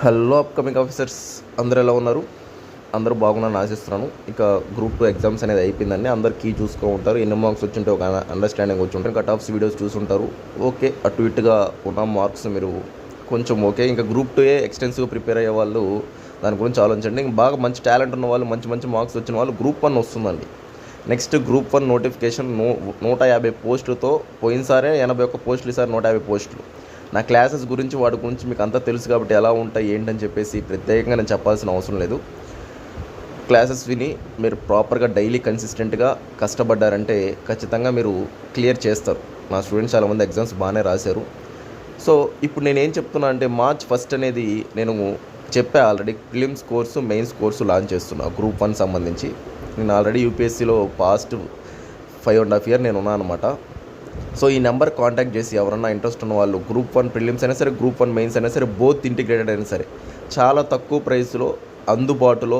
Hello upcoming officers, అందరూ ఎలా ఉన్నారు? అందరూ బాగున్నారని ఆశిస్తున్నాను. ఇక గ్రూప్ 2 ఎగ్జామ్స్ అనేది అయిపోయిందండి. అందరు కీ చూసుకో ఉంటారు. ఎన్ని మార్క్స్ వచ్చింటే ఒక అండర్స్టాండింగ్ వచ్చి ఉంటారు. కట్ ఆఫ్స్ వీడియోస్ చూసుంటారు. ఓకే, అటు ఇటుగా ఉన్న మార్క్స్ మీరు కొంచెం ఓకే. ఇంకా గ్రూప్ 2 ఎక్స్టెన్సివ్గా ప్రిపేర్ అయ్యే వాళ్ళు దాని గురించి ఆలోచించండి. ఇంకా బాగా మంచి టాలెంట్ ఉన్న వాళ్ళు, మంచి మంచి మార్క్స్ వచ్చిన వాళ్ళు గ్రూప్ 1 వస్తుందండి. నెక్స్ట్ గ్రూప్ 1 నోటిఫికేషన్ 150 పోస్టులతో, పోయినసారే 81 పోస్టులు, ఈసారి 150 పోస్టులు. నా క్లాసెస్ గురించి వాటి గురించి మీకు అంతా తెలుసు కాబట్టి ఎలా ఉంటాయి ఏంటని చెప్పేసి ప్రత్యేకంగా నేను చెప్పాల్సిన అవసరం లేదు. క్లాసెస్ విని మీరు ప్రాపర్గా డైలీ కన్సిస్టెంట్గా కష్టపడ్డారంటే ఖచ్చితంగా మీరు క్లియర్ చేస్తారు. నా స్టూడెంట్స్ చాలామంది ఎగ్జామ్స్ బాగానే రాశారు. సో ఇప్పుడు నేనేం చెప్తున్నా అంటే March 1 అనేది నేను చెప్పా already prelims course, mains course launch చేస్తున్నా గ్రూప్ 1 సంబంధించి. నేను ఆల్రెడీ యూపీఎస్సీలో పాస్ట్ 5.5 years నేను ఉన్నాను అనమాట. సో ఈ నెంబర్ కాంటాక్ట్ చేసి ఎవరన్నా ఇంట్రెస్ట్ ఉన్న వాళ్ళు గ్రూప్ 1 ప్రిలిమ్స్ అయినా సరే, గ్రూప్ 1 మెయిన్స్ అయినా సరే, బోత్ ఇంటిగ్రేటెడ్ అయినా సరే చాలా తక్కువ ప్రైస్లో అందుబాటులో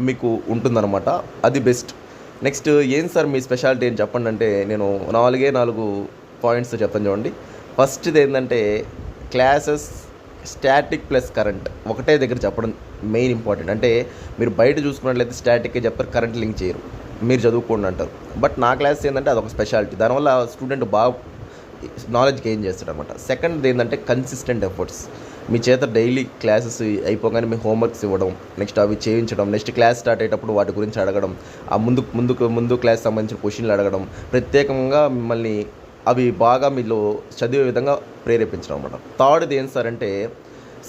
మీకు ఉంటుందన్నమాట. అది బెస్ట్. నెక్స్ట్ ఏం సార్ మీ స్పెషాలిటీ అని చెప్పండి అంటే నేను 4 పాయింట్స్ చెప్తాను చూడండి. ఫస్ట్ది ఏంటంటే క్లాసెస్ స్టాటిక్ ప్లస్ కరెంట్ ఒకటే దగ్గర చెప్పడం మెయిన్ ఇంపార్టెంట్. అంటే మీరు బయట చూసుకున్నట్లయితే స్టాటిక్గా చెప్తారు, కరెంట్ లింక్ చేయరు, మీరు చదువుకోండి అంటారు. బట్ నా క్లాస్ ఏంటంటే అదొక స్పెషాలిటీ. దానివల్ల స్టూడెంట్ బాగా నాలెడ్జ్ గెయిన్ చేస్తాడు అనమాట. సెకండ్ ఏంటంటే కన్సిస్టెంట్ ఎఫర్ట్స్. మీ చేత డైలీ క్లాసెస్ అయిపోగానే మీ హోంవర్క్స్ ఇవ్వడం, నెక్స్ట్ అవి చేయించడం, నెక్స్ట్ క్లాస్ స్టార్ట్ అయ్యేటప్పుడు వాటి గురించి అడగడం, ఆ ముందు క్లాస్ సంబంధించిన క్వశ్చన్లు అడగడం, ప్రత్యేకంగా మిమ్మల్ని అవి బాగా మీలో చదివే విధంగా ప్రేరేపించడం అనమాట. థర్డ్ది ఏం సార్ అంటే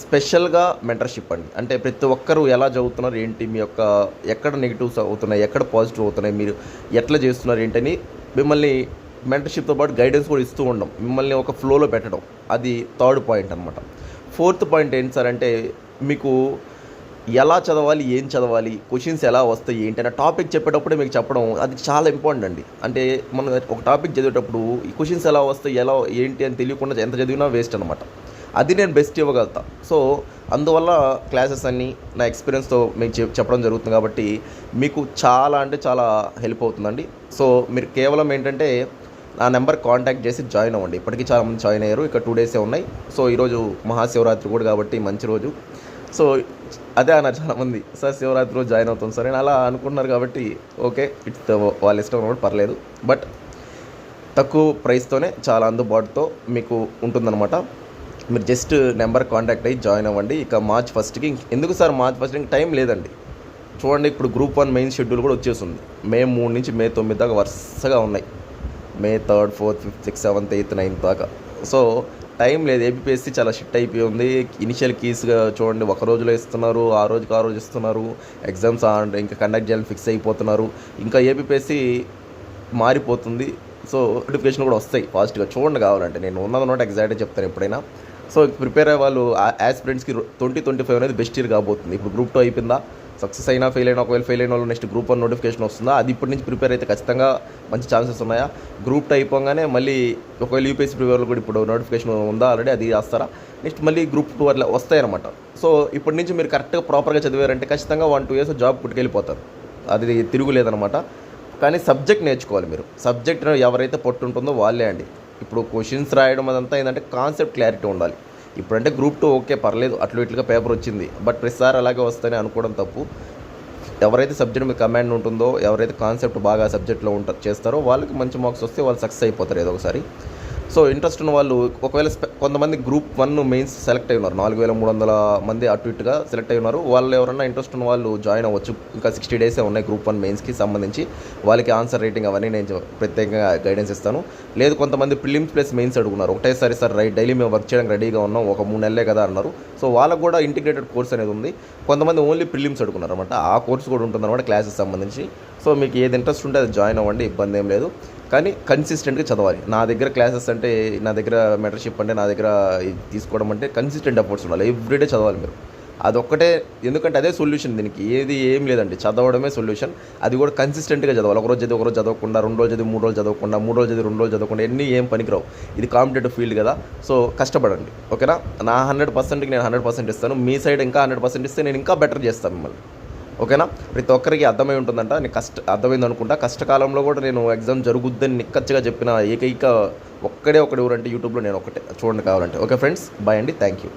స్పెషల్గా మెంటర్షిప్ అండి. అంటే ప్రతి ఒక్కరు ఎలా చదువుతున్నారు ఏంటి, మీ యొక్క ఎక్కడ నెగిటివ్స్ అవుతున్నాయి, ఎక్కడ పాజిటివ్ అవుతున్నాయి, మీరు ఎట్లా చేస్తున్నారు ఏంటని మిమ్మల్ని మెంటర్షిప్తో పాటు గైడెన్స్ కూడా ఇస్తూ ఉండడం, మిమ్మల్ని ఒక ఫ్లోలో పెట్టడం. అది థర్డ్ పాయింట్ అనమాట. ఫోర్త్ పాయింట్ ఏంటి సార్ అంటే మీకు ఎలా చదవాలి, ఏం చదవాలి, క్వశ్చన్స్ ఎలా వస్తాయి ఏంటి అనే టాపిక్ చెప్పేటప్పుడే మీకు చెప్పడం అది చాలా ఇంపార్టెంట్ అండి. అంటే మనం ఒక టాపిక్ చదివేటప్పుడు ఈ క్వశ్చన్స్ ఎలా వస్తాయి, ఎలా ఏంటి అని తెలియకుండా ఎంత చదివినా వేస్ట్ అనమాట. అది నేను బెస్ట్ ఇవ్వగలుగుతా. సో అందువల్ల క్లాసెస్ అన్నీ నా ఎక్స్పీరియన్స్తో మీకు చెప్పడం జరుగుతుంది కాబట్టి మీకు చాలా అంటే చాలా హెల్ప్ అవుతుందండి. సో మీరు కేవలం ఏంటంటే నా నెంబర్ కాంటాక్ట్ చేసి జాయిన్ అవ్వండి. ఇప్పటికీ చాలామంది జాయిన్ అయ్యారు. ఇక 2 days ఉన్నాయి. సో ఈరోజు మహాశివరాత్రి కూడా కాబట్టి మంచి రోజు. సో అదే అన్నారు చాలామంది, సార్ శివరాత్రి రోజు జాయిన్ అవుతాం సార్ అని అలా అనుకుంటున్నారు కాబట్టి ఓకే, ఇట్స్ వాళ్ళ ఇష్టం కూడా పర్లేదు. బట్ తక్కువ ప్రైస్తోనే చాలా అందుబాటుతో మీకు ఉంటుందన్నమాట. మీరు జస్ట్ నెంబర్ కాంటాక్ట్ అయ్యి జాయిన్ అవ్వండి. ఇక March 1 ఎందుకు సార్ March 1 టైం లేదండి. చూడండి, ఇప్పుడు గ్రూప్ 1 మెయిన్ షెడ్యూల్ కూడా వచ్చేస్తుంది. May 3 నుంచి May 9 దాకా వరుసగా ఉన్నాయి. May 3rd, 4th, 5th, 6th, 7th, 8th, 9th దాకా. సో టైం లేదు. ఏపీఎస్సీ చాలా షిట్ అయిపోయి ఉంది. ఇనిషియల్ కీస్గా చూడండి, ఒక రోజులో ఇస్తున్నారు, ఆ రోజు ఇస్తున్నారు. ఎగ్జామ్స్ ఇంకా కండక్ట్ చేయాలని ఫిక్స్ అయిపోతున్నారు. ఇంకా ఏపీఎస్సీ మారిపోతుంది. సో నోటిఫికేషన్ కూడా వస్తాయి ఫాస్ట్గా. చూడండి, కావాలంటే నేను ఉన్నది ఎగ్జాక్ట్గా చెప్తాను ఎప్పుడైనా. సో ప్రిపేర్ అయ్యే వాళ్ళు యాస్పిరెంట్స్కి 2025 అనేది బెస్ట్ ఇయర్ కాబోతుంది. ఇప్పుడు గ్రూప్ 2 అయిపోయిందా, సక్సెస్ అయినా ఫెయిల్ అయినా, ఒకవేళ ఫెయిల్ అయిన వాళ్ళు నెక్స్ట్ గ్రూప్ 1 నోటిఫికేషన్ వస్తుందా, అది ఇప్పటి నుంచి ప్రిపేర్ అయితే ఖచ్చితంగా మంచి ఛాన్సెస్ ఉన్నాయా? గ్రూప్ 2 అయిపోగానే మళ్ళీ ఒకవేళ యూపీఎస్సీ ప్రిపేర్లు కూడా ఇప్పుడు నోటిఫికేషన్ ఉందా ఆల్రెడీ, అది వేస్తారా? నెక్స్ట్ మళ్ళీ గ్రూప్ 2 అట్లా వస్తాయన్నమాట. సో ఇప్పటి నుంచి మీరు కరెక్ట్గా ప్రాపర్గా చదివారంటే ఖచ్చితంగా 1-2 years జాబ్ పుట్టుకెళ్ళిపోతారు. అది తిరుగులేదనమాట. కానీ సబ్జెక్ట్ నేర్చుకోవాలి మీరు. సబ్జెక్ట్ ఎవరైతే పట్టు ఉంటుందో వాళ్ళే అండి. ఇప్పుడు క్వశ్చన్స్ రాయడం అదంతా ఏంటంటే కాన్సెప్ట్ క్లారిటీ ఉండాలి. ఇప్పుడంటే గ్రూప్ 2 ఓకే పర్లేదు, ఇట్లుగా పేపర్ వచ్చింది, బట్ ప్రతిసారి అలాగే వస్తాయని అనుకోవడం తప్పు. ఎవరైతే సబ్జెక్ట్ మీద కమాండ్ ఉంటుందో, ఎవరైతే కాన్సెప్ట్ బాగా సబ్జెక్ట్లో చేస్తారో వాళ్ళకి మంచి మార్క్స్ వస్తే వాళ్ళు సక్సెస్ అయిపోతారు ఏదో ఒకసారి. సో ఇంట్రెస్ట్ ఉన్న వాళ్ళు ఒకవేళ కొంతమంది గ్రూప్ 1 మెయిన్స్ సెలెక్ట్ అయి ఉన్నారు, 4300 మంది అటు ఇటుగా సెలెక్ట్ అయి ఉన్నారు. వాళ్ళు ఎవరైనా ఇంట్రెస్ట్ ఉన్న వాళ్ళు జాయిన్ అవ్వచ్చు. ఇంకా 60 days ఉన్నాయి గ్రూప్ 1 మెయిన్స్కి సంబంధించి. వాళ్ళకి ఆన్సర్ రేటింగ్ అవన్నీ నేను ప్రత్యేకంగా గైడెన్స్ ఇస్తాను. లేదు కొంతమంది ప్రిలిమ్స్ ప్లస్ మెయిన్స్ అడుగున్నారు. ఒకటేసారి సార్ డైలీ మేము వర్క్ చేయడానికి రెడీగా ఉన్నాం, ఒక 3 నెలలే కదా అన్నారు. సో వాళ్ళకు కూడా ఇంటిగ్రేటెడ్ కోర్స్ అనేది ఉంది. కొంతమంది ఓన్లీ ప్రిలిమ్స్ అడుగున్నారు అనమాట. ఆ కోర్స్ కూడా ఉంటుందన్నమాట క్లాసెస్ సంబంధించి. సో మీకు ఏది ఇంట్రెస్ట్ ఉంటే అది జాయిన్ అవ్వండి, ఇబ్బంది ఏం లేదు. కానీ కన్సిస్టెంట్గా చదవాలి. నా దగ్గర క్లాసెస్ అంటే, నా దగ్గర మెంటర్షిప్ అంటే, నా దగ్గర తీసుకోవడం అంటే కన్సిస్టెంట్ ఎఫర్ట్స్ ఉండాలి. ఎవ్రీడే చదవాలి మీరు. అదొక్కటే, ఎందుకంటే అదే సొల్యూషన్ దీనికి. ఏం లేదండి, చదవడమే సొల్యూషన్. అది కూడా కన్సిస్టెంట్గా చదవాలి. ఒకరోజు చదివి ఒకరోజు చదవకుండా, 2 రోజులు చదివి 3 రోజులు చదవకుండా, 3 రోజులు చదివి 2 రోజులు చదవకుండా, ఎన్ని ఏం పనికిరావు. ఇది కాంపిటేటివ్ ఫీల్డ్ కదా. సో కష్టపడండి, ఓకేనా? నా 100%కి నేను 100% ఇస్తాను. మీ సైడ్ ఇంకా 100% ఇస్తే నేను ఇంకా బెటర్ చేస్తాను మిమ్మల్ని, ఓకేనా? ప్రతి ఒక్కరికి అర్థమై ఉంటుందంట. నీకు అర్థమైంది అనుకుంటా. కష్టకాలంలో కూడా నేను ఎగ్జామ్ జరుగుద్దని నిక్కచ్చిగా చెప్పిన ఏకైక ఒక్కడే ఒకటి ఎవరంటే యూట్యూబ్లో నేను ఒకటే. చూడండి కావాలంటే. ఓకే ఫ్రెండ్స్, బాయ్ అండి, థ్యాంక్ యూ.